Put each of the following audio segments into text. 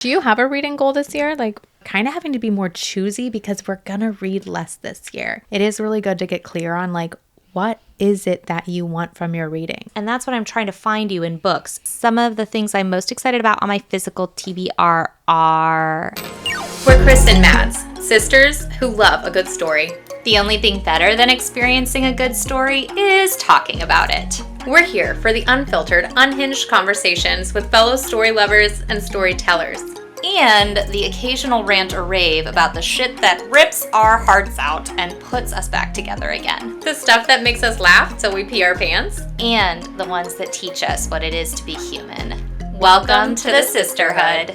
Do you have a reading goal this year? Like, kind of having to be more choosy because we're gonna read less this year. It is really good to get clear on like, what is it that you want from your reading? And that's what I'm trying to find you in books. Some of the things I'm most excited about on my physical TBR are... We're Kristen and Mads, sisters who love a good story. The only thing better than experiencing a good story is talking about it. We're here for the unfiltered, unhinged conversations with fellow story lovers and storytellers. And the occasional rant or rave about the shit that rips our hearts out and puts us back together again. The stuff that makes us laugh till we pee our pants. And the ones that teach us what it is to be human. Welcome to the sisterhood.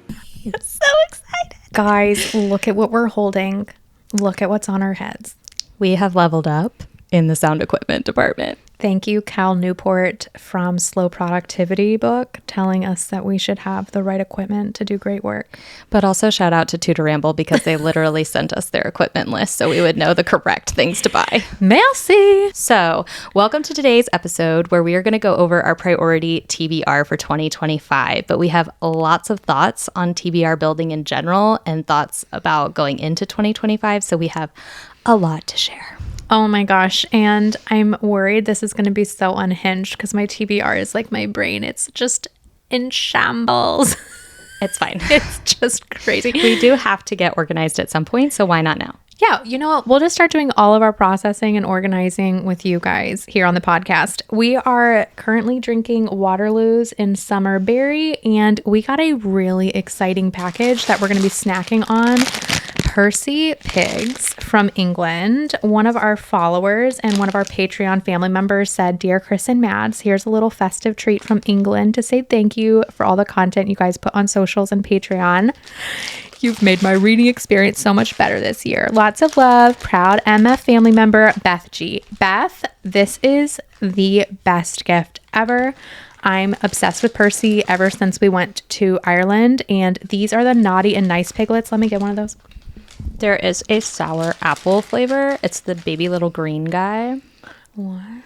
I'm so excited. Guys, look at what we're holding. Look at what's on our heads. We have leveled up in the sound equipment department. Thank you, Cal Newport from Slow Productivity book, telling us that we should have the right equipment to do great work. But also shout out to Tutor Ramble because they literally sent us their equipment list so we would know the correct things to buy. Merci! So, welcome to today's episode where we are going to go over our priority TBR for 2025. But we have lots of thoughts on TBR building in general and thoughts about going into 2025. So, we have a lot to share. Oh my gosh. And I'm worried this is going to be so unhinged because my TBR is like my brain. It's just in shambles. It's fine. It's just crazy. We do have to get organized at some point, so why not now? Yeah, you know what? We'll just start doing all of our processing and organizing with you guys here on the podcast. We are currently drinking Waterloos in Summer Berry, and we got a really exciting package that we're going to be snacking on. Percy Pigs from England. One of our followers and one of our Patreon family members said, "Dear Chris and Mads, here's a little festive treat from England to say thank you for all the content you guys put on socials and Patreon. You've made my reading experience so much better this year. Lots of love, proud MF family member, Beth G." Beth, this is the best gift ever. I'm obsessed with Percy ever since we went to Ireland, and these are the naughty and nice piglets. Let me get one of those. There is a sour apple flavor. It's the baby little green guy. What?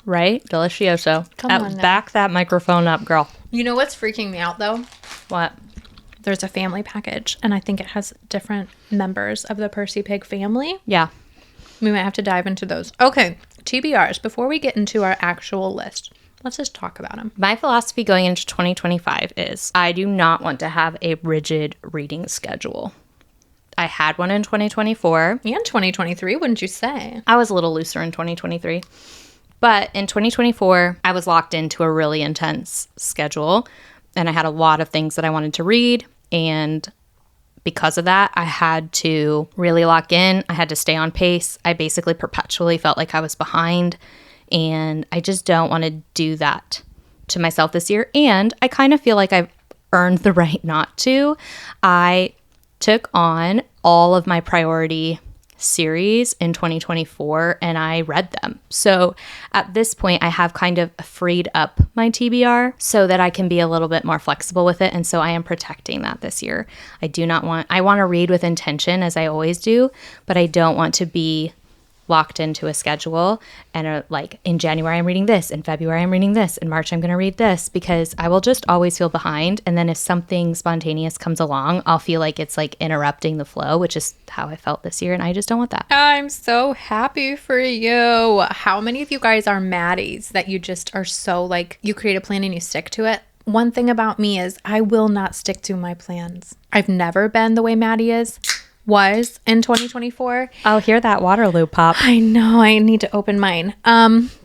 Right? Delicioso. Come on now. Back that microphone up, girl. You know what's freaking me out, though? What? There's a family package, and I think it has different members of the Percy Pig family. Yeah. We might have to dive into those. Okay, TBRs. Before we get into our actual list, let's just talk about them. My philosophy going into 2025 is I do not want to have a rigid reading schedule. I had one in 2024. And 2023, wouldn't you say? I was a little looser in 2023. But in 2024, I was locked into a really intense schedule, and I had a lot of things that I wanted to read. And because of that, I had to really lock in. I had to stay on pace. I basically perpetually felt like I was behind. And I just don't want to do that to myself this year. And I kind of feel like I've earned the right not to. I took on all of my priority series in 2024 and I read them. So at this point, I have kind of freed up my TBR so that I can be a little bit more flexible with it. And so I am protecting that this year. I want to read with intention as I always do, but I don't want to be locked into a schedule and like in January I'm reading this, in February I'm reading this, in March I'm going to read this, because I will just always feel behind. And then if something spontaneous comes along, I'll feel like it's like interrupting the flow, which is how I felt this year, and I just don't want that. I'm so happy for you. How many of you guys are Maddies that you just are so like, you create a plan and you stick to it? One thing about me is I will not stick to my plans. I've never been the way Maddie was in 2024. I'll hear that Waterloo pop. I know, I need to open mine.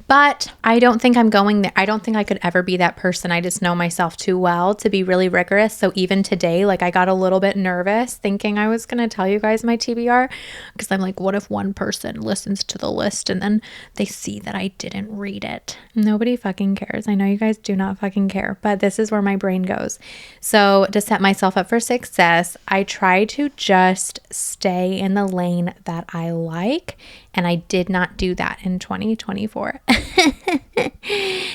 But I don't think I'm going there. I don't think I could ever be that person. I just know myself too well to be really rigorous. So even today, like I got a little bit nervous thinking I was going to tell you guys my TBR, because I'm like, what if one person listens to the list and then they see that I didn't read it? Nobody fucking cares. I know you guys do not fucking care, but this is where my brain goes. So to set myself up for success, I try to just stay in the lane that I like. And I did not do that in 2024.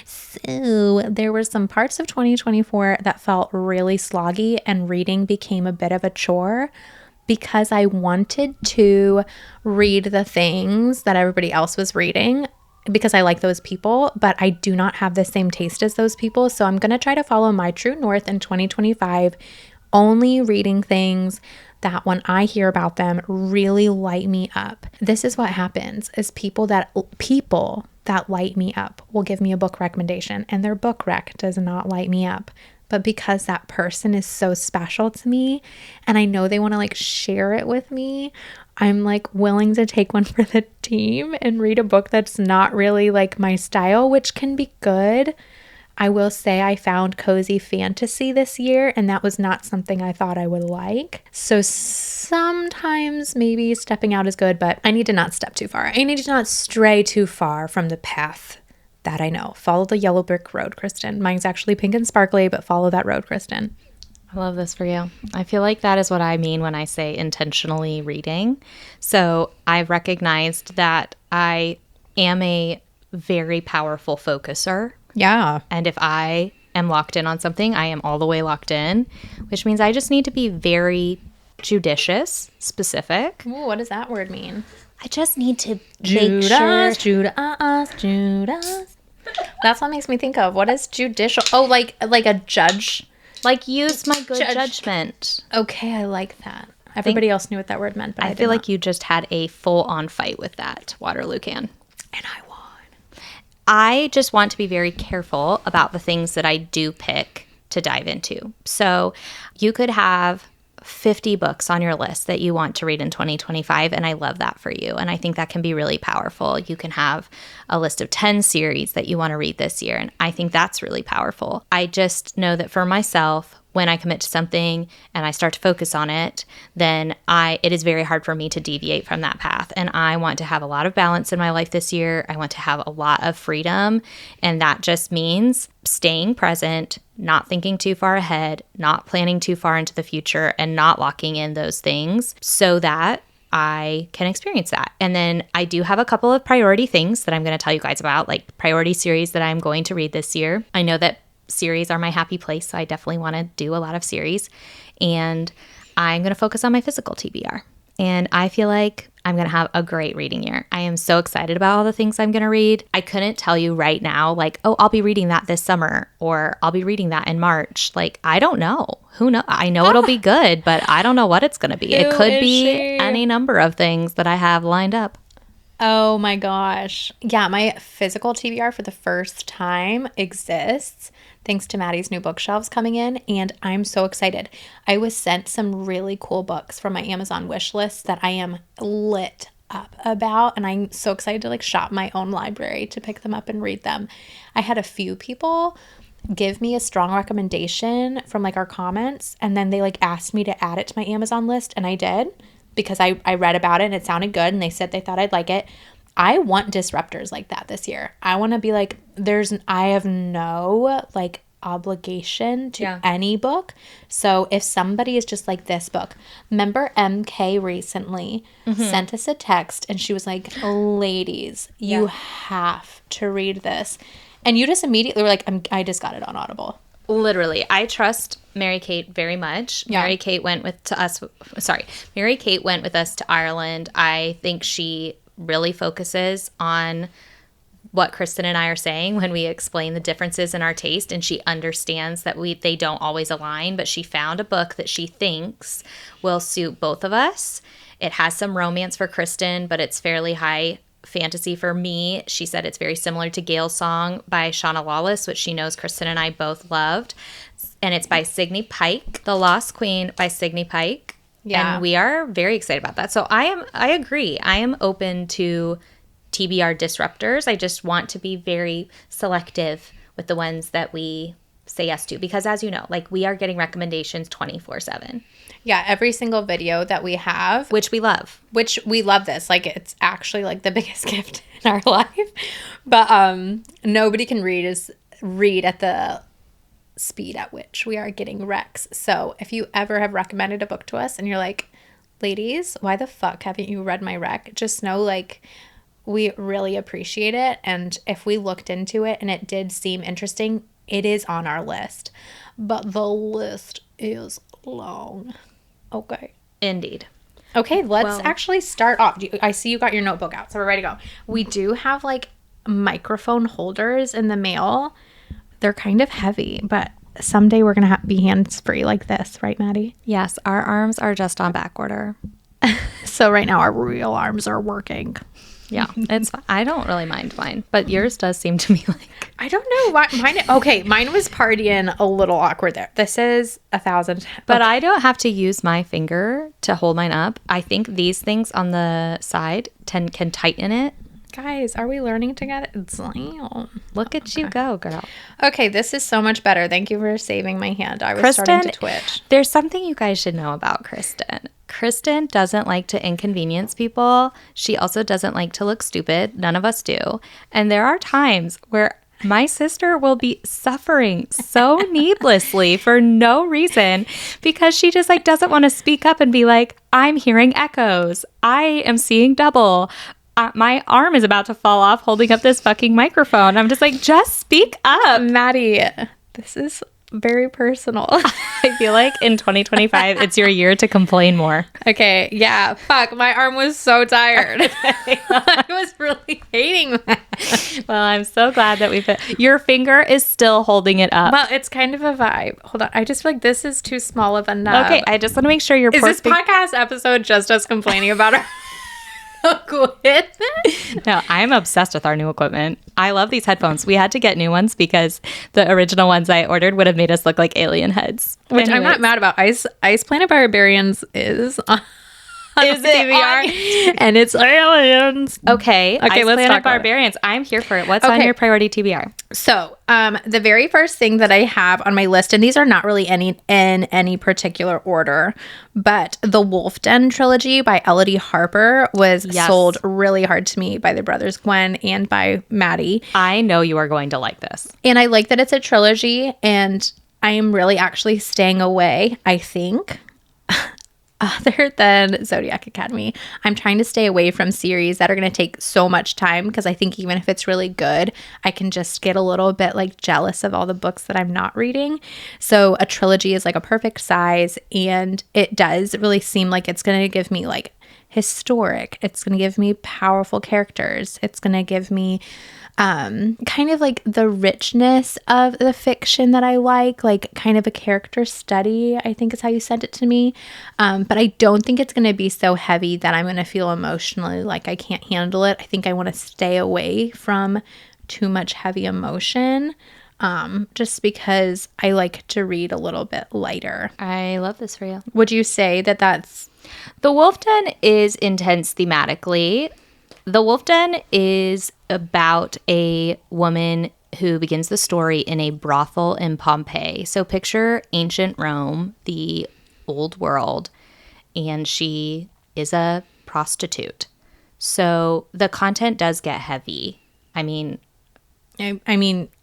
So there were some parts of 2024 that felt really sloggy, and reading became a bit of a chore because I wanted to read the things that everybody else was reading. because I like those people, but I do not have the same taste as those people. So I'm going to try to follow my true north in 2025, only reading things that when I hear about them really light me up. This is what happens is people that light me up will give me a book recommendation and their book rec does not light me up. But because that person is so special to me and I know they want to like share it with me, I'm like willing to take one for the team and read a book that's not really like my style, which can be good. I will say I found cozy fantasy this year and that was not something I thought I would like. So sometimes maybe stepping out is good, but I need to not step too far. I need to not stray too far from the path that I know. Follow the yellow brick road, Kristen. Mine's actually pink and sparkly, but follow that road, Kristen. I love this for you. I feel like that is what I mean when I say intentionally reading. So I've recognized that I am a very powerful focuser. Yeah. And if I am locked in on something, I am all the way locked in, which means I just need to be very judicious, specific. Ooh, what does that word mean? I just need to make sure. Judas. That's what makes me think of. What is judicial? Oh, like a judge. Like use my good judgment. Okay, I like that. Everybody else knew what that word meant, but I feel like you just had a full-on fight with that Waterloo can. And I won. I just want to be very careful about the things that I do pick to dive into. So you could have 50 books on your list that you want to read in 2025, and I love that for you. And I think that can be really powerful. You can have a list of 10 series that you want to read this year, and I think that's really powerful. I just know that for myself, when I commit to something and I start to focus on it, then it is very hard for me to deviate from that path. And I want to have a lot of balance in my life this year. I want to have a lot of freedom. And that just means staying present, not thinking too far ahead, not planning too far into the future, and not locking in those things so that I can experience that. And then I do have a couple of priority things that I'm going to tell you guys about, like priority series that I'm going to read this year. I know that series are my happy place, so I definitely want to do a lot of series. And I'm going to focus on my physical TBR. And I feel like I'm going to have a great reading year. I am so excited about all the things I'm going to read. I couldn't tell you right now, like, oh, I'll be reading that this summer, or I'll be reading that in March. Like, I don't know. Who knows? I know it'll be good, but I don't know what it's going to be. It could be any number of things that I have lined up. Oh my gosh. Yeah, my physical TBR for the first time exists thanks to Maddie's new bookshelves coming in, and I'm so excited. I was sent some really cool books from my Amazon wish list that I am lit up about, and I'm so excited to like shop my own library to pick them up and read them. I had a few people give me a strong recommendation from like our comments, and then they like asked me to add it to my Amazon list, and I did because I read about it and it sounded good and they said they thought I'd like it. I want disruptors like that this year. I want to be like, I have no like obligation to any book. So if somebody is just like this book, remember MK recently sent us a text and she was like, ladies, you have to read this. And you just immediately were like, I just got it on Audible. Literally, I trust Mary Kate very much. Yeah. Mary Kate went with us to Ireland. I think she really focuses on what Kristen and I are saying when we explain the differences in our taste, and she understands that they don't always align, but she found a book that she thinks will suit both of us. It has some romance for Kristen, but it's fairly high fantasy for me. She said it's very similar to Gale's Song by Shauna Lawless, which she knows Kristen and I both loved. And it's by Signe Pike, The Lost Queen by Signe Pike. Yeah. And we are very excited about that. So I agree. I am open to TBR disruptors. I just want to be very selective with the ones that we say yes to, because as you know, like we are getting recommendations 24/7. Yeah, every single video that we have, which we love this. Like it's actually like the biggest gift in our life. But nobody can read at the speed at which we are getting recs. So if you ever have recommended a book to us and you're like, ladies, why the fuck haven't you read my rec? Just know like we really appreciate it. And if we looked into it and it did seem interesting, it is on our list. But the list is long. Okay. Indeed. Okay, let's actually start off. I see you got your notebook out, so we're ready to go. We do have like microphone holders in the mail. They're kind of heavy, but someday we're going to be hands-free like this, right, Maddie? Yes, our arms are just on back order. So right now our real arms are working. Yeah, it's fine. I don't really mind mine, but yours does seem to me like... I don't know why mine was partying a little awkward there. This is 1,000. But I don't have to use my finger to hold mine up. I think these things on the side can tighten it. Guys, are we learning together? Look at you go, girl. Okay, this is so much better. Thank you for saving my hand. I was starting to twitch. There's something you guys should know about Kristen. Kristen doesn't like to inconvenience people. She also doesn't like to look stupid. None of us do. And there are times where my sister will be suffering so needlessly for no reason because she just like doesn't want to speak up and be like, I'm hearing echoes. I am seeing double. My arm is about to fall off holding up this fucking microphone. I'm just like, just speak up. Maddie, this is very personal. I feel like in 2025, it's your year to complain more. Okay, yeah. Fuck, my arm was so tired. I was really hating that. Well, I'm so glad that your finger is still holding it up. Well, it's kind of a vibe. Hold on. I just feel like this is too small of a nub. Okay, I just want to make sure Is this podcast episode just us complaining about our equipment? No, I'm obsessed with our new equipment. I love these headphones. We had to get new ones because the original ones I ordered would have made us look like alien heads. Which I'm not mad about. Ice Planet Barbarians is on is it TBR, and it's aliens. Okay, let's Planet talk Barbarians. I'm here for it. What's on your priority TBR? So, the very first thing that I have on my list, and these are not really in any particular order, but the Wolf Den Trilogy by Elodie Harper was sold really hard to me by the brothers Gwen and by Maddie. I know you are going to like this. And I like that it's a trilogy, and I am really actually staying away, I think. Other than Zodiac Academy, I'm trying to stay away from series that are going to take so much time because I think even if it's really good, I can just get a little bit like jealous of all the books that I'm not reading. So a trilogy is like a perfect size, and it does really seem like it's going to give me like historic. It's going to give me powerful characters. It's going to give me kind of like the richness of the fiction that I like kind of a character study, I think is how you sent it to me. But I don't think it's going to be so heavy that I'm going to feel emotionally like I can't handle it. I think I want to stay away from too much heavy emotion, just because I like to read a little bit lighter. I love this for you. Would you say that that's... The Wolf Den is intense thematically. The Wolf Den is about a woman who begins the story in a brothel in Pompeii. So picture ancient Rome, the old world, and she is a prostitute. So the content does get heavy. I mean,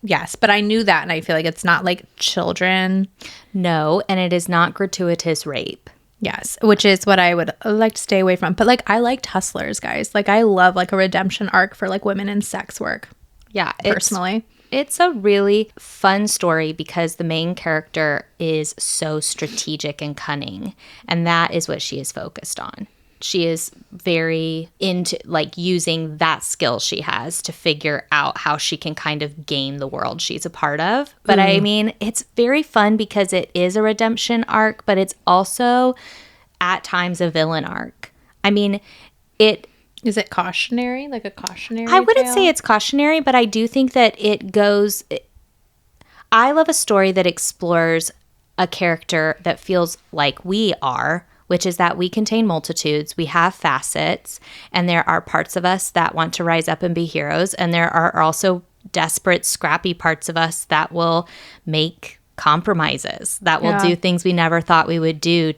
yes, but I knew that, and I feel like it's not like children. No, and it is not gratuitous rape. Yes, which is what I would like to stay away from. But I liked Hustlers, guys. I love a redemption arc for women in sex work. Yeah, personally. It's a really fun story because the main character is so strategic and cunning, and that is what she is focused on. She is very into using that skill she has to figure out how she can kind of game the world she's a part of. But I mean, it's very fun because it is a redemption arc, but it's also at times a villain arc. I mean, Is it cautionary? Like a cautionary I wouldn't tale? say it's cautionary, but I do think that I love a story that explores a character that feels like we are, which is that we contain multitudes, we have facets, and there are parts of us that want to rise up and be heroes, and there are also desperate, scrappy parts of us that will make compromises, that will do things we never thought we would do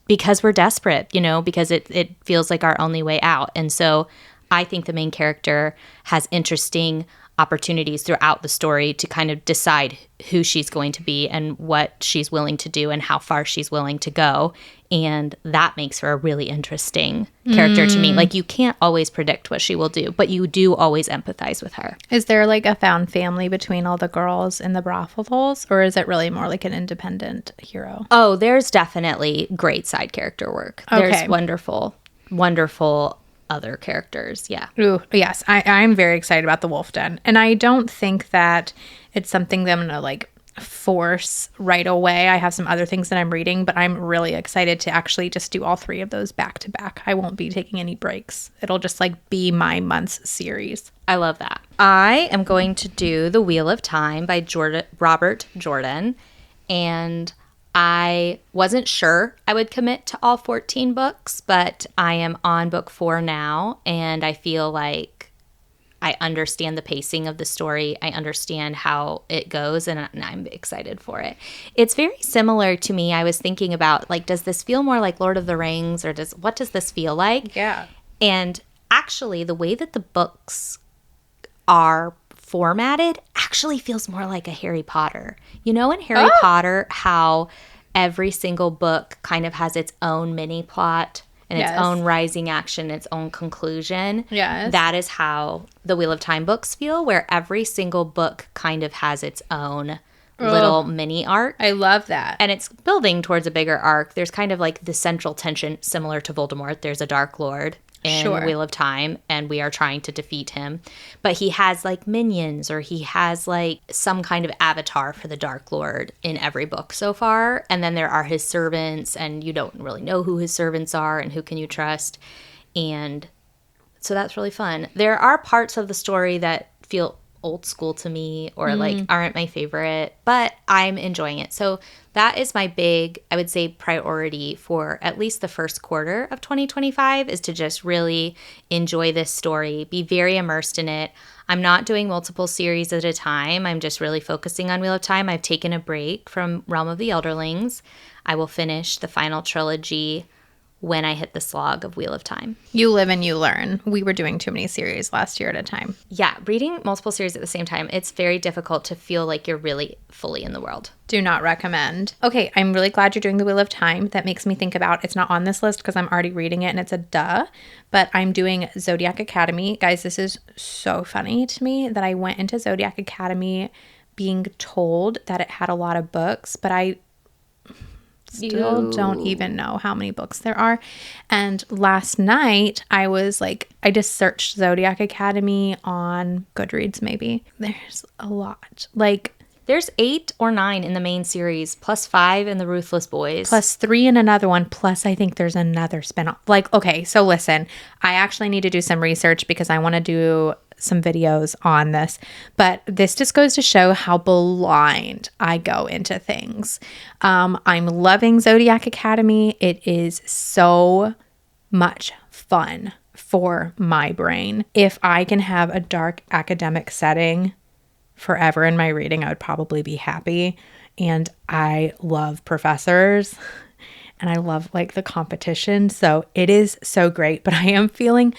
because we're desperate, because it feels like our only way out. And so I think the main character has interesting opportunities throughout the story to kind of decide who she's going to be and what she's willing to do and how far she's willing to go. And that makes her a really interesting character to me. You can't always predict what she will do, but you do always empathize with her. Is there a found family between all the girls in the brothels, or is it really more like an independent hero? Oh, there's definitely great side character work. Okay. There's wonderful other characters. Yeah. Ooh, yes. I'm very excited about the Wolf Den. And I don't think that it's something that I'm going to like force right away. I have some other things that I'm reading, but I'm really excited to actually just do all 3 of those back to back. I won't be taking any breaks. It'll just like be my month's series. I love that. I am going to do The Wheel of Time by Robert Jordan. And I wasn't sure I would commit to all 14 books, but I am on book 4 now, and I feel like I understand the pacing of the story. I understand how it goes, and I'm excited for it. It's very similar to me. I was thinking about, like, does this feel more like Lord of the Rings, or what does this feel like? Yeah. And actually, the way that the books are formatted actually feels more like a Harry Potter. You know, in Harry Potter, how every single book kind of has its own mini plot and its own rising action, its own conclusion. Yes. That is how the Wheel of Time books feel, where every single book kind of has its own little mini arc. I love that. And it's building towards a bigger arc. There's kind of like the central tension similar to Voldemort. There's a Dark Lord in Wheel of Time, and we are trying to defeat him. But he has like minions, or he has like some kind of avatar for the Dark Lord in every book so far. And then there are his servants, and you don't really know who his servants are and who can you trust. And so that's really fun. There are parts of the story that feel old school to me, or like aren't my favorite, but I'm enjoying it. So that is my big, I would say, priority for at least the first quarter of 2025, is to just really enjoy this story, be very immersed in it. I'm not doing multiple series at a time. I'm just really focusing on Wheel of Time. I've taken a break from Realm of the Elderlings. I will finish the final trilogy when I hit the slog of Wheel of Time. You live and you learn. We were doing too many series last year at a time. Yeah, reading multiple series at the same time, it's very difficult to feel like you're really fully in the world. Do not recommend. Okay, I'm really glad you're doing the Wheel of Time. That makes me think about, it's not on this list because I'm already reading it and it's a duh, but I'm doing Zodiac Academy. Guys, this is so funny to me that I went into Zodiac Academy being told that it had a lot of books, but I still don't even know how many books there are. And last night I was like, I just searched Zodiac Academy on Goodreads maybe. There's a lot. Like, there's 8 or 9 in the main series, plus 5 in the Ruthless Boys. Plus 3 in another one, plus I think there's another spinoff. Like, okay, so listen, I actually need to do some research because I want to do some videos on this, but this just goes to show how blind I go into things. I'm loving Zodiac Academy. It is so much fun for my brain. If I can have a dark academic setting forever in my reading, I would probably be happy. And I love professors and I love like the competition. So it is so great, but I am feeling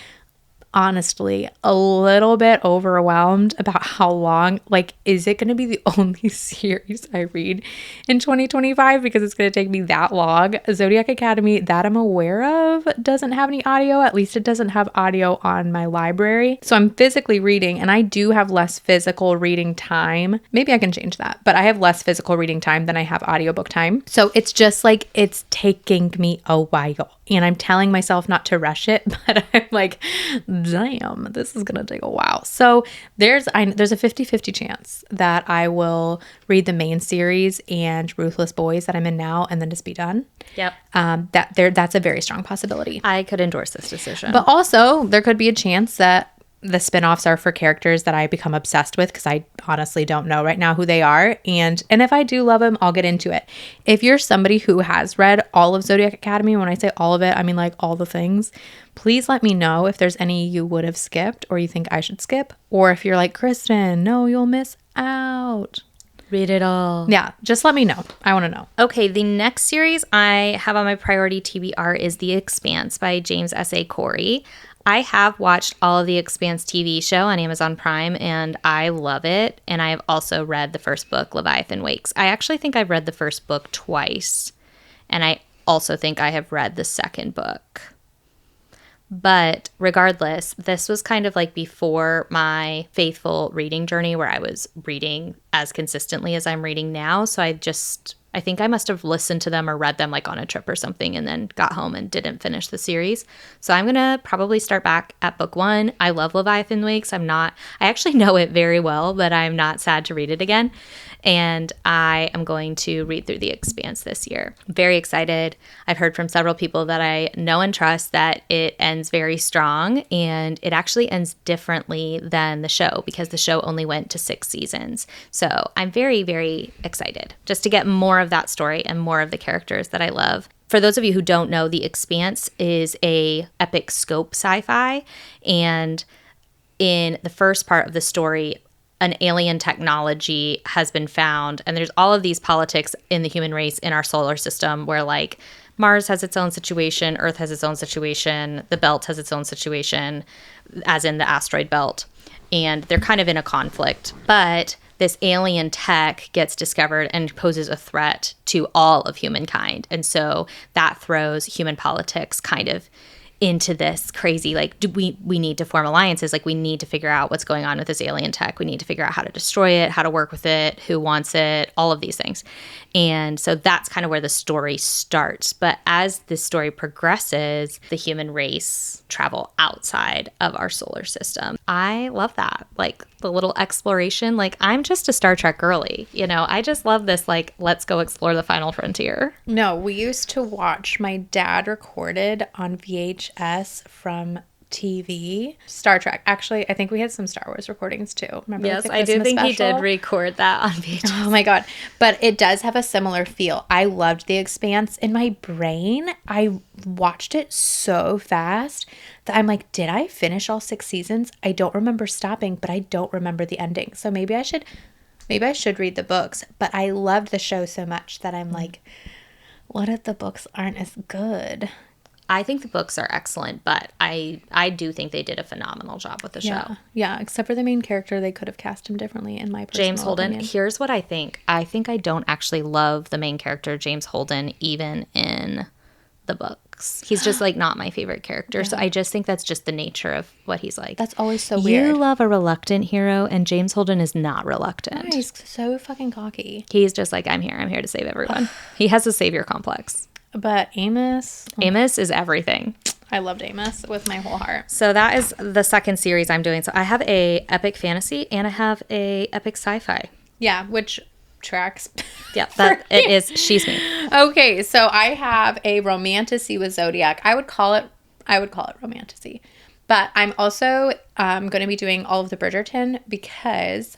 honestly a little bit overwhelmed about how long, like, is it going to be the only series I read in 2025 because it's going to take me that long? Zodiac Academy, that I'm aware of, doesn't have any audio. At least it doesn't have audio on my library. So I'm physically reading, and I do have less physical reading time. Maybe I can change that, but I have less physical reading time than I have audiobook time. So it's just like, it's taking me a while. And I'm telling myself not to rush it, but I'm like, damn, this is going to take a while. So there's a 50-50 chance that I will read the main series and Ruthless Boys that I'm in now and then just be done. Yep. That's a very strong possibility. I could endorse this decision. But also, there could be a chance that the spinoffs are for characters that I become obsessed with because I honestly don't know right now who they are. And if I do love them, I'll get into it. If you're somebody who has read all of Zodiac Academy, when I say all of it, I mean like all the things, please let me know if there's any you would have skipped or you think I should skip. Or if you're like, Kristen, no, you'll miss out. Read it all. Yeah, just let me know. I want to know. Okay, the next series I have on my priority TBR is The Expanse by James S.A. Corey. I have watched all of The Expanse TV show on Amazon Prime, and I love it. And I have also read the first book, Leviathan Wakes. I actually think I've read the first book twice, and I also think I have read the second book. But regardless, this was kind of like before my faithful reading journey where I was reading as consistently as I'm reading now. So I I think I must have listened to them or read them like on a trip or something and then got home and didn't finish the series. So I'm going to probably start back at book 1. I love Leviathan Wakes. I actually know it very well, but I'm not sad to read it again. And I am going to read through The Expanse this year. Very excited. I've heard from several people that I know and trust that it ends very strong, and it actually ends differently than the show because the show only went to 6 seasons. So I'm very, very excited just to get more of that story and more of the characters that I love. For those of you who don't know, The Expanse is a epic scope sci-fi, and in the first part of the story, an alien technology has been found, and there's all of these politics in the human race in our solar system where like Mars has its own situation, Earth has its own situation, the belt has its own situation, as in the asteroid belt, and they're kind of in a conflict. But this alien tech gets discovered and poses a threat to all of humankind, and so that throws human politics kind of into this crazy, like, we need to form alliances. Like, we need to figure out what's going on with this alien tech. We need to figure out how to destroy it, how to work with it, who wants it, all of these things. And so that's kind of where the story starts. But as this story progresses, the human race travel outside of our solar system. I love that. Like, the little exploration. Like, I'm just a Star Trek girly. You know, I just love this, like, let's go explore the final frontier. No, we used to watch, my dad recorded on VHS from TV Star Trek. Actually, I think we had some Star Wars recordings too. Remember? Yes, I do think he did record that on VHS. Oh my God. But it does have a similar feel. I loved The Expanse. In my brain, I watched it so fast that I'm like, did I finish all 6 seasons? I don't remember stopping, but I don't remember the ending. So maybe I should read the books. But I loved the show so much that I'm like, what if the books aren't as good? I think the books are excellent, but I do think they did a phenomenal job with the show. Yeah, except for the main character, they could have cast him differently in my personal James Holden. opinion. Here's what I think. I think I don't actually love the main character, James Holden, even in the books. He's just like not my favorite character. Yeah. So I just think that's just the nature of what he's like. That's always so weird. You love a reluctant hero, and James Holden is not reluctant. No, he's so fucking cocky. He's just like, I'm here to save everyone. He has a savior complex. But Amos is everything. I loved Amos with my whole heart. So that is the second series I'm doing. So I have a epic fantasy and I have a epic sci-fi. Yeah, which tracks. Yeah, that it is. She's me. Okay, so I have a romantasy with Zodiac. I would call it romantasy. But I'm also going to be doing all of the Bridgerton because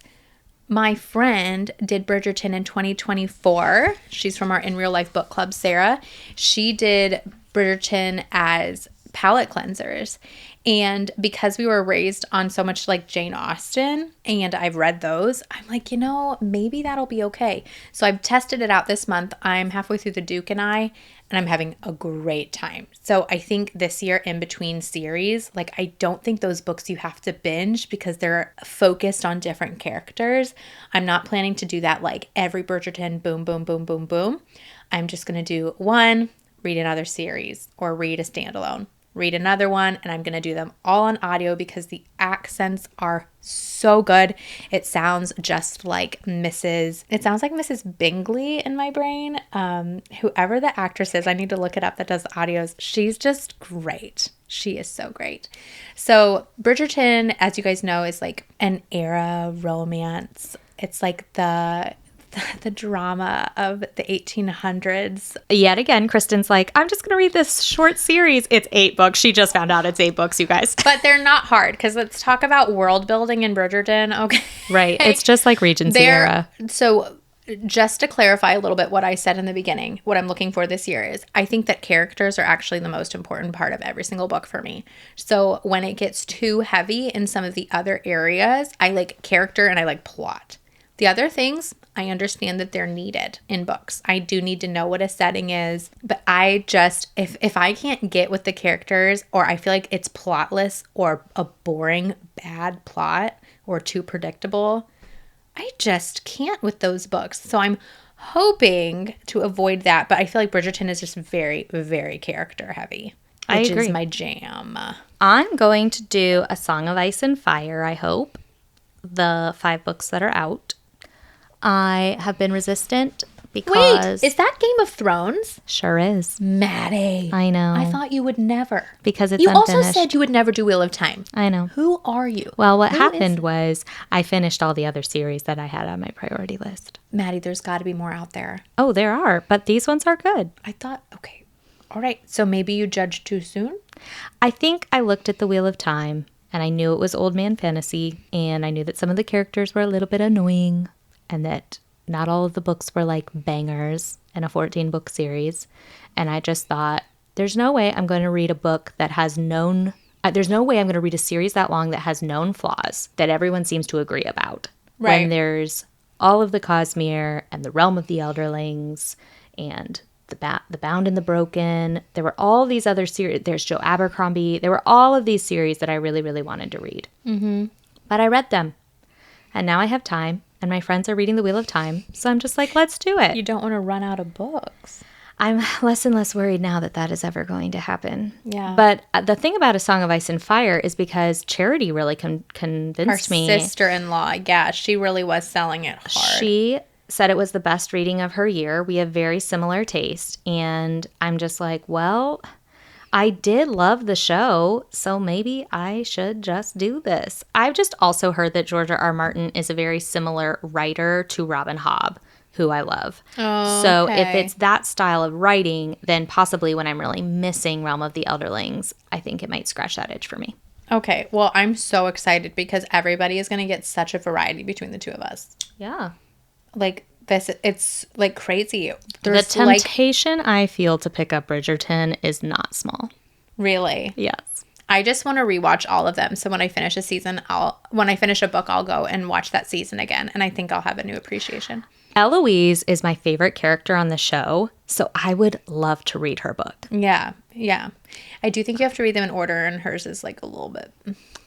my friend did Bridgerton in 2024. She's from our In Real Life book club, Sarah. She did Bridgerton as palate cleansers. And because we were raised on so much like Jane Austen, and I've read those, I'm like, maybe that'll be okay. So I've tested it out this month. I'm halfway through The Duke and I'm having a great time. So I think this year in between series, like I don't think those books you have to binge because they're focused on different characters. I'm not planning to do that like every Bridgerton, boom, boom, boom, boom, boom. I'm just going to do one, read another series, or read a standalone. Read another one, and I'm going to do them all on audio because the accents are so good. It sounds just like Mrs. Bingley in my brain. Whoever the actress is, I need to look it up, that does the audios. She's just great. She is so great. So Bridgerton, as you guys know, is like an era romance. It's like the drama of the 1800s. Yet again, Kristen's like, I'm just going to read this short series. It's 8 books. She just found out it's 8 books, you guys. But they're not hard because let's talk about world building in Bridgerton. Okay. Right. It's just like Regency era. So just to clarify a little bit what I said in the beginning, what I'm looking for this year is I think that characters are actually the most important part of every single book for me. So when it gets too heavy in some of the other areas, I like character and I like plot. The other things, I understand that they're needed in books. I do need to know what a setting is, but I just, if I can't get with the characters, or I feel like it's plotless or a boring, bad plot or too predictable, I just can't with those books. So I'm hoping to avoid that, but I feel like Bridgerton is just very, very character heavy, which is my jam. I'm going to do A Song of Ice and Fire, I hope. The 5 books that are out. I have been resistant because... Wait, is that Game of Thrones? Sure is. Maddie. I know. I thought you would never. Because it's You unfinished. also said you would never do Wheel of Time. I know. Who are you? Well, what Who happened is- was I finished all the other series that I had on my priority list. Maddie, there's got to be more out there. Oh, there are, but these ones are good. I thought, okay. All right. So maybe you judged too soon? I think I looked at the Wheel of Time and I knew it was old man fantasy, and I knew that some of the characters were a little bit annoying and that not all of the books were like bangers in a 14-book series. And I just thought, there's no way I'm going to read a book that has known... there's no way I'm going to read a series that long that has known flaws that everyone seems to agree about. Right. When there's all of the Cosmere and the Realm of the Elderlings and the Bound and the Broken. There were all these other series. There's Joe Abercrombie. There were all of these series that I really, really wanted to read. Mm-hmm. But I read them. And now I have time. And my friends are reading The Wheel of Time. So I'm just like, let's do it. You don't want to run out of books. I'm less and less worried now that that is ever going to happen. Yeah. But the thing about A Song of Ice and Fire is because Charity really convinced me. Our sister-in-law, yeah, she really was selling it hard. She said it was the best reading of her year. We have very similar taste. And I'm just like, well, I did love the show, so maybe I should just do this. I've just also heard that George R.R. Martin is a very similar writer to Robin Hobb, who I love. Oh, so if okay. it's that style of writing, then possibly when I'm really missing Realm of the Elderlings, I think it might scratch that itch for me. Okay, well, I'm so excited because everybody is going to get such a variety between the two of us. Yeah. Like, this, it's, like, crazy. The There's, temptation I feel to pick up Bridgerton is not small. really? Yes. I just want to rewatch all of them. So when I finish a season, when I finish a book, I'll go and watch that season again. And I think I'll have a new appreciation. Eloise is my favorite character on the show, so I would love to read her book. Yeah, yeah. I do think you have to read them in order, and hers is, like, a little bit...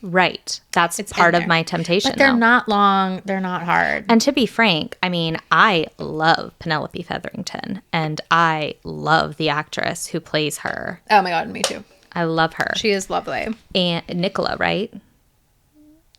Right. That's It's part in of there. my temptation, But they're though. not long. They're not hard. And to be frank, I mean, I love Penelope Featherington, and I love the actress who plays her. Oh, my God, me too. I love her. She is lovely. And Nicola, right?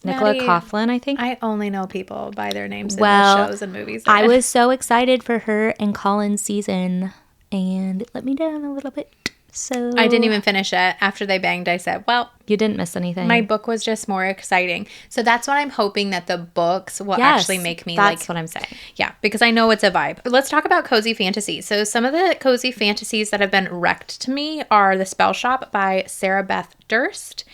Nicola Maddie, Coughlan, I think. I only know people by their names Well, in the shows and movies. I was so excited for her and Colin's season, and it let me down a little bit. So I didn't even finish it. After they banged, I said, well, You didn't miss anything. my book was just more exciting. So that's what I'm hoping, that the books will Yes, actually make me that's like... what I'm saying. Yeah, because I know it's a vibe. But let's talk about cozy fantasy. So some of the cozy fantasies that have been wrecked to me are The Spell Shop by Sarah Beth Durst.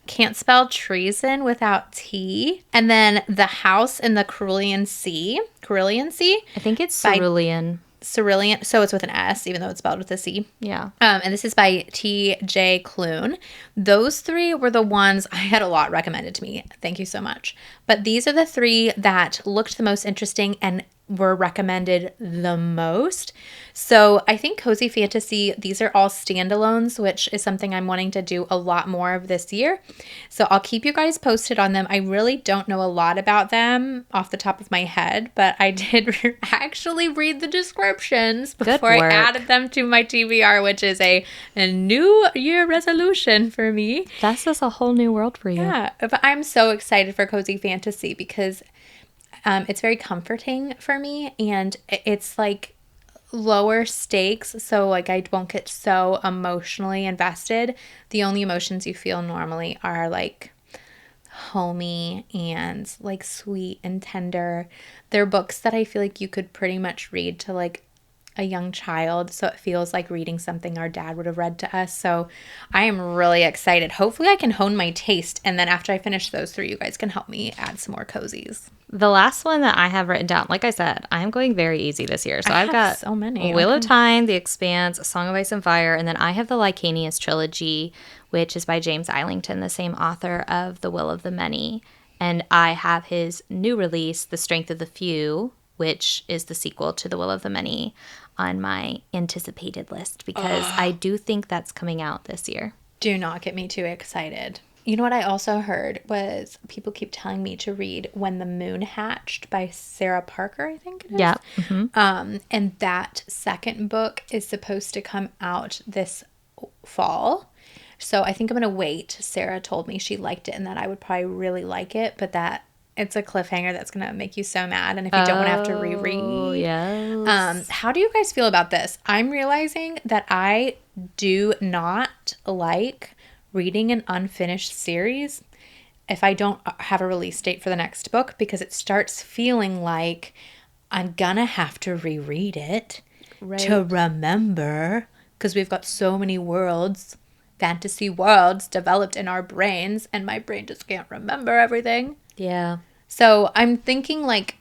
Can't spell treason without T. And then The House in the Cerulean Sea. Cerulean Sea? I think it's By- Cerulean. Cerulean. So it's with an S, even though it's spelled with a C. Yeah. And this is by T.J. Clune. Those three were the ones, I had a lot recommended to me. Thank you so much. But these are the three that looked the most interesting and were recommended the most. So I think cozy fantasy, these are all standalones, which is something I'm wanting to do a lot more of this year. So I'll keep you guys posted on them. I really don't know a lot about them off the top of my head, but I did actually read the descriptions before I work. added them to my TBR, which is a new year resolution for me. That's just a whole new world for you. Yeah, but I'm so excited for cozy fantasy because it's very comforting for me, and it's like lower stakes, so like I won't get so emotionally invested. The only emotions you feel normally are like homey and like sweet and tender. They're books that I feel like you could pretty much read to like a young child, so it feels like reading something our dad would have read to us. So I am really excited. Hopefully I can hone my taste, and then after I finish those three, you guys can help me add some more cozies. The last one that I have written down, like I said, I'm going very easy this year. So I I've have got so many. Wheel of Time, The Expanse, A Song of Ice and Fire, and then I have the Licanius Trilogy, which is by James Islington, the same author of The Will of the Many. And I have his new release, The Strength of the Few, which is the sequel to The Will of the Many, on my anticipated list because I do think that's coming out this year. Do not get me too excited. You know what I also heard was people keep telling me to read When the Moon Hatched by Sarah Parker, I think it is. Yeah. Mm-hmm. And that second book is supposed to come out this fall. So I think I'm going to wait. Sarah told me she liked it and that I would probably really like it, but that It's a cliffhanger that's going to make you so mad. And if you don't want to have to reread. Yes. How do you guys feel about this? I'm realizing that I do not like reading an unfinished series if I don't have a release date for the next book, because it starts feeling like I'm going to have to reread it to remember, because we've got so many worlds, fantasy worlds developed in our brains, and my brain just can't remember everything. Yeah. So I'm thinking like,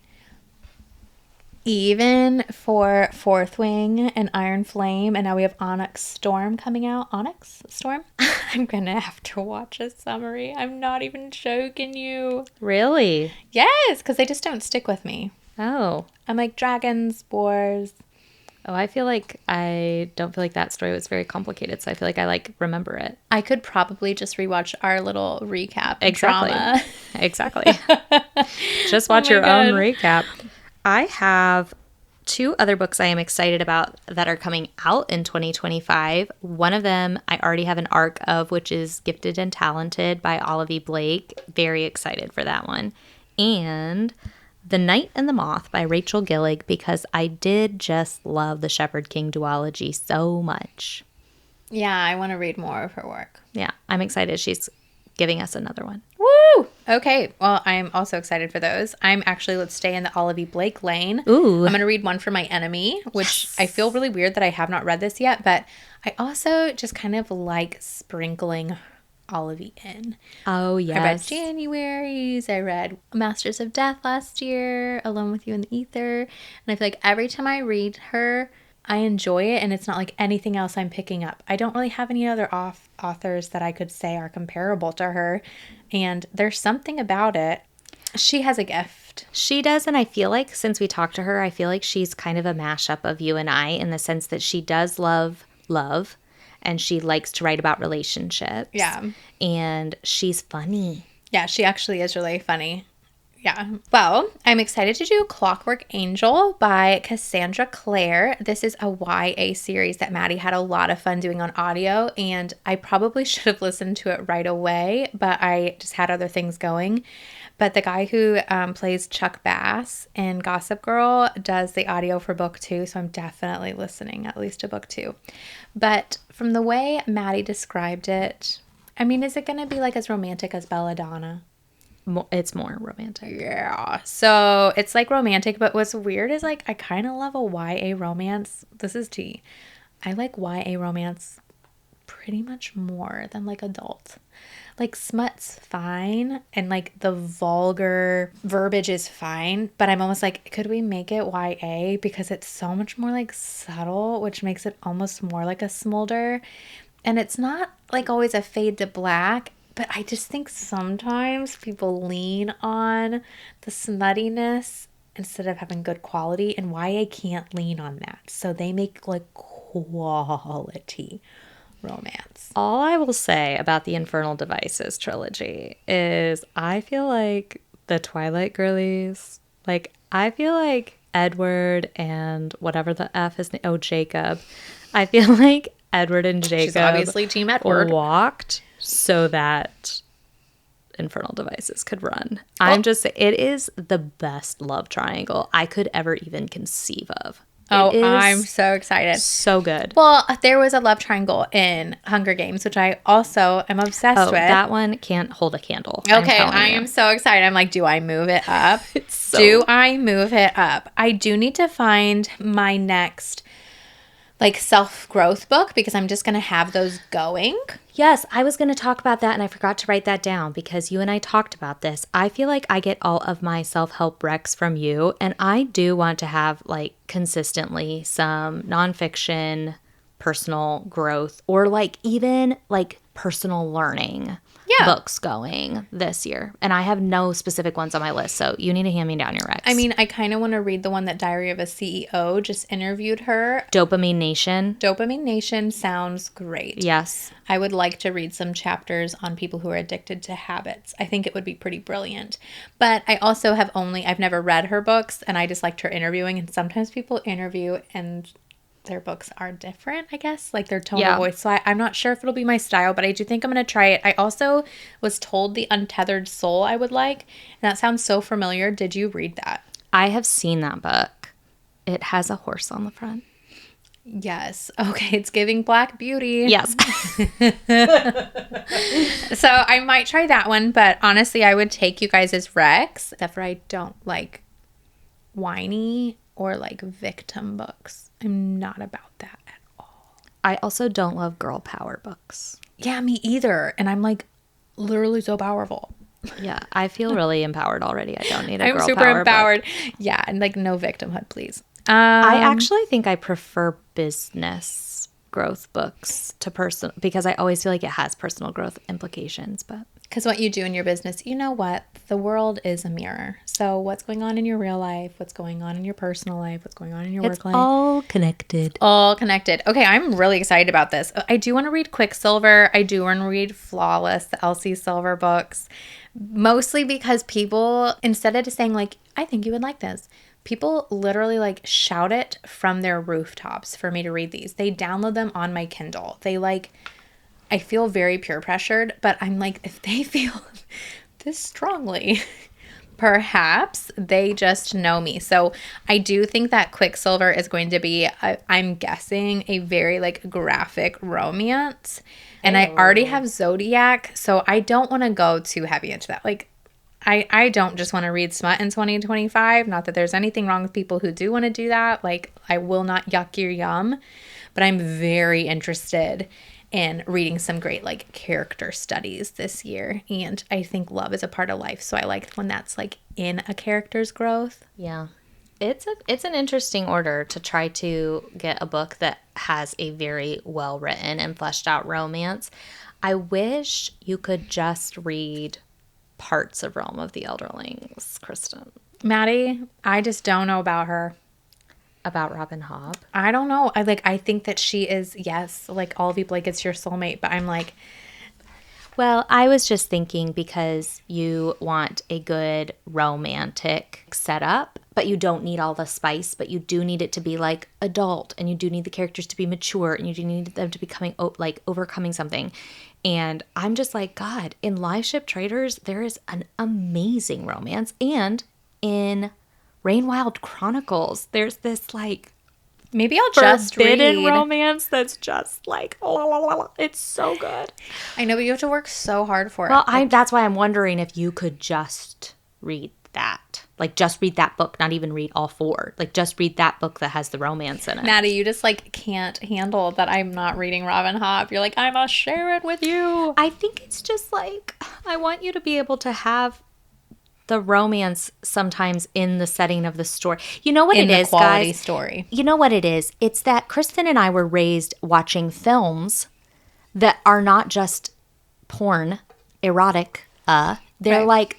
even for Fourth Wing and Iron Flame, and now we have Onyx Storm coming out. Onyx Storm? I'm going to have to watch a summary. I'm not even joking you. Really? Yes, because they just don't stick with me. Oh. I'm like, dragons, wars. Oh, I feel like I don't feel like that story was very complicated, so I feel like I like remember it. I could probably just rewatch our little recap Exactly. drama. Exactly. Just watch your own recap. I have 2 other books I am excited about that are coming out in 2025. One of them I already have an arc of, which is Gifted and Talented by Olivie Blake. Very excited for that one. And The Knight and the Moth by Rachel Gillig, because I did just love the Shepherd King duology so much. Yeah, I want to read more of her work. Yeah, I'm excited she's giving us another one. Woo! Okay, well, I'm also excited for those. Let's stay in the Olivie Blake lane. Ooh. I'm going to read one for my enemy, which I feel really weird that I have not read this yet, but I also just kind of like sprinkling Olivie in. Oh, yes. I read Januaries. I read Masters of Death last year, Alone with You in the Ether. And I feel like every time I read her, I enjoy it, and it's not like anything else I'm picking up. I don't really have any other authors that I could say are comparable to her, and there's something about it. She has a gift. She does, and I feel like since we talked to her, I feel like she's kind of a mashup of you and I, in the sense that she does love, and she likes to write about relationships. Yeah. And she's funny. Yeah, she actually is really funny. Yeah. Well, I'm excited to do Clockwork Angel by Cassandra Clare. This is a YA series that Maddie had a lot of fun doing on audio, and I probably should have listened to it right away, but I just had other things going. But the guy who plays Chuck Bass in Gossip Girl does the audio for book 2, so I'm definitely listening at least to book 2. But from the way Maddie described it, I mean, is it going to be like as romantic as Belladonna? It's more romantic. Yeah. So it's like romantic, but what's weird is like I kind of love a YA romance. This is tea. I like YA romance pretty much more than like adult. Like smut's fine and like the vulgar verbiage is fine, but I'm almost like, could we make it YA, because it's so much more like subtle, which makes it almost more like a smolder. And it's not like always a fade to black. But I just think sometimes people lean on the smuttiness instead of having good quality, and YA can't lean on that. So they make like quality romance. All I will say about the Infernal Devices trilogy is I feel like the Twilight girlies, like I feel like Edward and whatever the F is, Jacob. I feel like Edward and Jacob She's obviously Team Edward. Walked so that Infernal Devices could run. It is the best love triangle I could ever even conceive of. I'm so excited. So good. Well, there was a love triangle in Hunger Games, which I also am obsessed with. That one can't hold a candle. Okay, I am so excited. I'm like, do I move it up? I move it up? I do need to find my next like self-growth book, because I'm just going to have those going. Yes, I was going to talk about that and I forgot to write that down because you and I talked about this. I feel like I get all of my self-help recs from you, and I do want to have like consistently some nonfiction personal growth, or like even like personal learning books going this year. And I have no specific ones on my list, so you need to hand me down your recs. I mean, I kind of want to read the one that Diary of a CEO just interviewed her. Dopamine Nation. Dopamine Nation sounds great. Yes. I would like to read some chapters on people who are addicted to habits. I think it would be pretty brilliant. But I also I've never read her books, and I just liked her interviewing, and sometimes people interview and their books are different, I guess, like their tone of voice. So I'm not sure if it'll be my style, but I do think I'm going to try it. I also was told The Untethered Soul I would like, and that sounds so familiar. Did you read that? I have seen that book. It has a horse on the front. Yes. Okay, it's giving Black Beauty. Yes. So I might try that one, but honestly, I would take you guys as Rex, except for I don't like whiny or like victim books. I'm not about that at all. I also don't love girl power books. Yeah, me either. And I'm like literally so powerful. Yeah, I feel really empowered already. I don't need a girl power I'm super empowered. book. Yeah, and like no victimhood, please. I actually think I prefer business growth books to personal, because I always feel like it has personal growth implications. But because what you do in your business, you know what? The world is a mirror. So what's going on in your real life, what's going on in your personal life, what's going on in your work life. All connected. All connected. Okay, I'm really excited about this. I do want to read Quicksilver. I do want to read Flawless, the Elsie Silver books. Mostly because people, instead of just saying like, I think you would like this, people literally like shout it from their rooftops for me to read these. They download them on my Kindle. They like, I feel very peer pressured, but I'm like, if they feel this strongly, perhaps they just know me. So I do think that Quicksilver is going to be, I'm guessing, a very like graphic romance. And I already have Zodiac, so I don't want to go too heavy into that. Like, I don't just want to read smut in 2025. Not that there's anything wrong with people who do want to do that. Like, I will not yuck your yum. But I'm very interested in reading some great, like, character studies this year. And I think love is a part of life. So I like when that's, like, in a character's growth. Yeah. It's an interesting order to try to get a book that has a very well written and fleshed out romance. I wish you could just read parts of Realm of the Elderlings, Kristen. Maddie, I just don't know about her. About Robin Hobb? I don't know. I think that she is, yes, like Olivie Blake is your soulmate, but I'm like, well, I was just thinking because you want a good romantic setup, but you don't need all the spice, but you do need it to be like adult, and you do need the characters to be mature, and you do need them to be overcoming something. And I'm just like, God, in Live Ship Traders, there is an amazing romance. And in Rainwild Chronicles, there's this like maybe I'll just forbidden read romance that's just like, it's so good. I know, but you have to work so hard for it. Well, that's why I'm wondering if you could just read that. Like, just read that book, not even read all four. Like, just read that book that has the romance in it. Maddie, you just, like, can't handle that I'm not reading Robin Hobb. You're like, I must share it with you. I think it's just, like, I want you to be able to have the romance sometimes in the setting of the story. You know what it is, guys? In the quality story. You know what it is? It's that Kristen and I were raised watching films that are not just porn, erotic, they're right.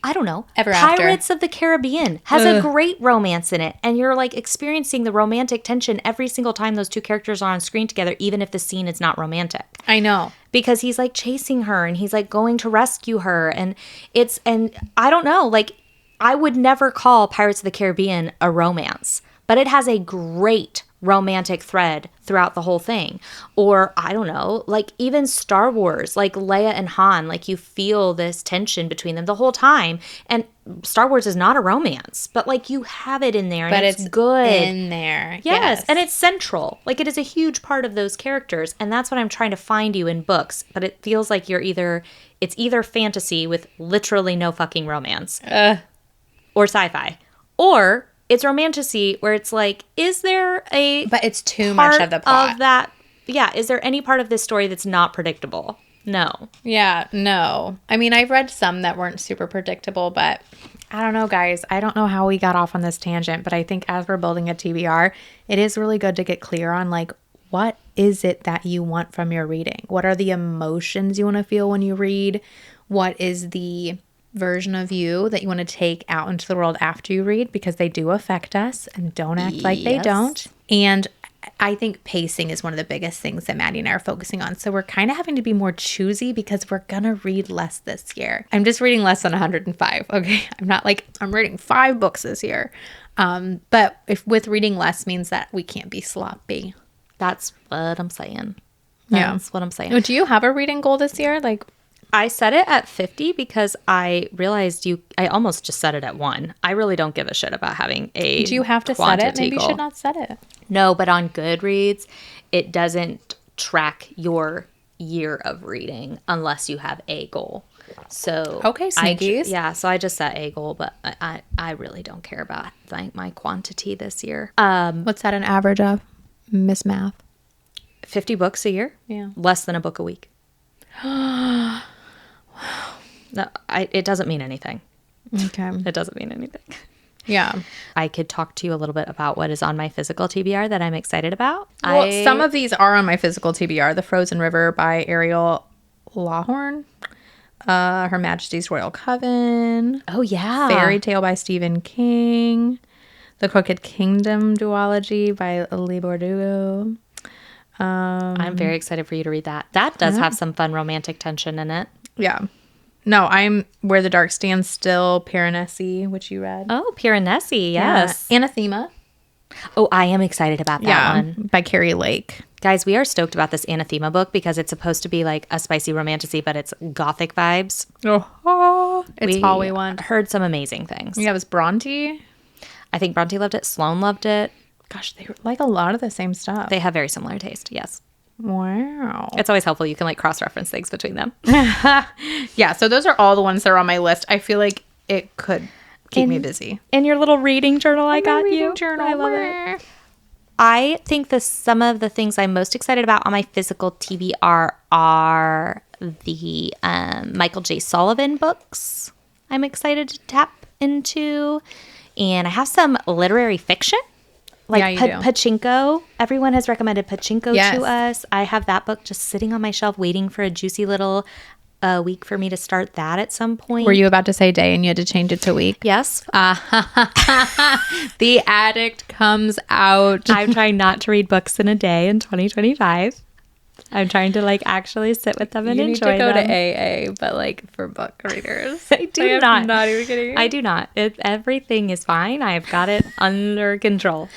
I don't know. Ever Pirates After. of the Caribbean has a great romance in it. And you're like experiencing the romantic tension every single time those two characters are on screen together, even if the scene is not romantic. I know. Because he's like chasing her and he's like going to rescue her. And I don't know, like I would never call Pirates of the Caribbean a romance, but it has a great romantic thread throughout the whole thing. Or I don't know, like even Star Wars, like Leia and Han, like you feel this tension between them the whole time. And Star Wars is not a romance, but like you have it in there, and but it's good in there. Yes, and it's central. Like it is a huge part of those characters, and that's what I'm trying to find you in books. But it feels like it's either fantasy with literally no fucking romance, or sci-fi, or it's romantasy where it's like, is there but it's too much of the plot of that? Yeah, is there any part of this story that's not predictable? No. Yeah, no. I mean, I've read some that weren't super predictable, but I don't know, guys. I don't know how we got off on this tangent, but I think as we're building a TBR, it is really good to get clear on like, what is it that you want from your reading? What are the emotions you want to feel when you read? What is the version of you that you want to take out into the world after you read, because they do affect us, and don't act like they don't. And I think pacing is one of the biggest things that Maddie and I are focusing on. So we're kind of having to be more choosy because we're going to read less this year. I'm just reading less than 105. Okay. I'm not like, I'm reading 5 books this year. But if with reading less means that we can't be sloppy. That's what I'm saying. Yeah. That's what I'm saying. Do you have a reading goal this year? Like, I set it at 50 because I realized I almost just set it at 1. I really don't give a shit about having a do you have to set it? Maybe you should not set it. No, but on Goodreads, it doesn't track your year of reading unless you have a goal. So okay, sneakies. So I just set a goal, but I really don't care about my quantity this year. What's that an average of? Miss Math. 50 books a year? Yeah. Less than a book a week. Wow. No, it doesn't mean anything. Okay. It doesn't mean anything. Yeah. I could talk to you a little bit about what is on my physical TBR that I'm excited about. Well, some of these are on my physical TBR. The Frozen River by Ariel Lawhorn. Her Majesty's Royal Coven. Oh, yeah. Fairy Tale by Stephen King. The Crooked Kingdom duology by Olivie Blake. I'm very excited for you to read that. That does have some fun romantic tension in it. Yeah. No, I'm Where the Dark Stands Still, Piranesi, which you read. Oh, Piranesi, yes. Yeah. Anathema. Oh, I am excited about that one. By Carrie Lake. Guys, we are stoked about this Anathema book because it's supposed to be like a spicy romantasy, but it's gothic vibes. Oh, it's all we want. Heard some amazing things. Yeah, it was Bronte. I think Bronte loved it. Sloane loved it. Gosh, they like a lot of the same stuff. They have very similar taste, yes. Wow. It's always helpful. You can like cross-reference things between them. Yeah, so those are all the ones that are on my list. I feel like it could keep me busy. In your little reading journal I got reading you. Journal. I love it. I think some of the things I'm most excited about on my physical TBR are the Michael J. Sullivan books I'm excited to tap into. And I have some literary fiction. Like Pachinko. Everyone has recommended Pachinko to us. I have that book just sitting on my shelf waiting for a juicy little week for me to start that at some point. Were you about to say day and you had to change it to week? Yes. The addict comes out. I'm trying not to read books in a day in 2025. I'm trying to like actually sit with them and enjoy them. You need to go to AA, but like for book readers. I do not. I'm not even kidding. I do not. Everything is fine. I've got it under control.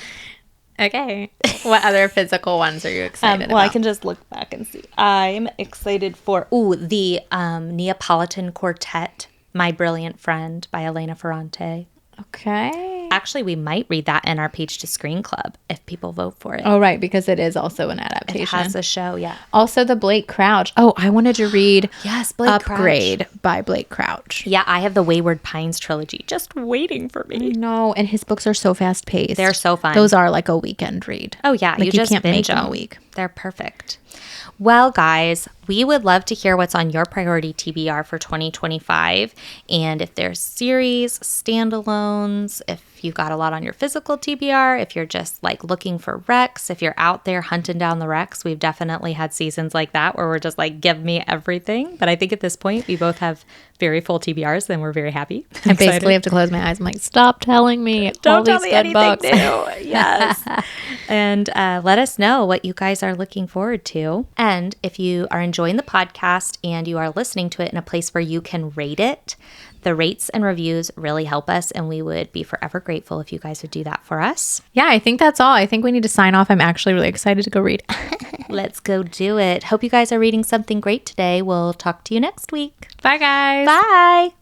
Okay. What other physical ones are you excited about? Well, I can just look back and see. I'm excited for the Neopolitan Quartet, My Brilliant Friend by Elena Ferrante. Okay. Actually, we might read that in our Page to Screen Club if people vote for it. Oh, right, because it is also an adaptation. It has a show, yeah. Also, the Blake Crouch. Oh, I wanted to read Upgrade by Blake Crouch. Yeah, I have the Wayward Pines trilogy just waiting for me. No, and his books are so fast paced. They're so fun. Those are like a weekend read. Oh, yeah. Like you just can't make them them a week. They're perfect. Well, guys, we would love to hear what's on your priority TBR for 2025. And if there's series, standalones, if you've got a lot on your physical TBR, if you're just like looking for recs, if you're out there hunting down the recs, we've definitely had seasons like that where we're just like, give me everything. But I think at this point, we both have very full TBRs and we're very happy. I basically have to close my eyes. I'm like, stop telling me. Don't tell me anything new. Yes. And let us know what you guys are looking forward to. And if you are enjoying the podcast and you are listening to it in a place where you can rate it, the rates and reviews really help us, and we would be forever grateful if you guys would do that for us. Yeah, I think that's all. I think we need to sign off. I'm actually really excited to go read. Let's go do it. Hope you guys are reading something great today. We'll talk to you next week. Bye, guys. Bye.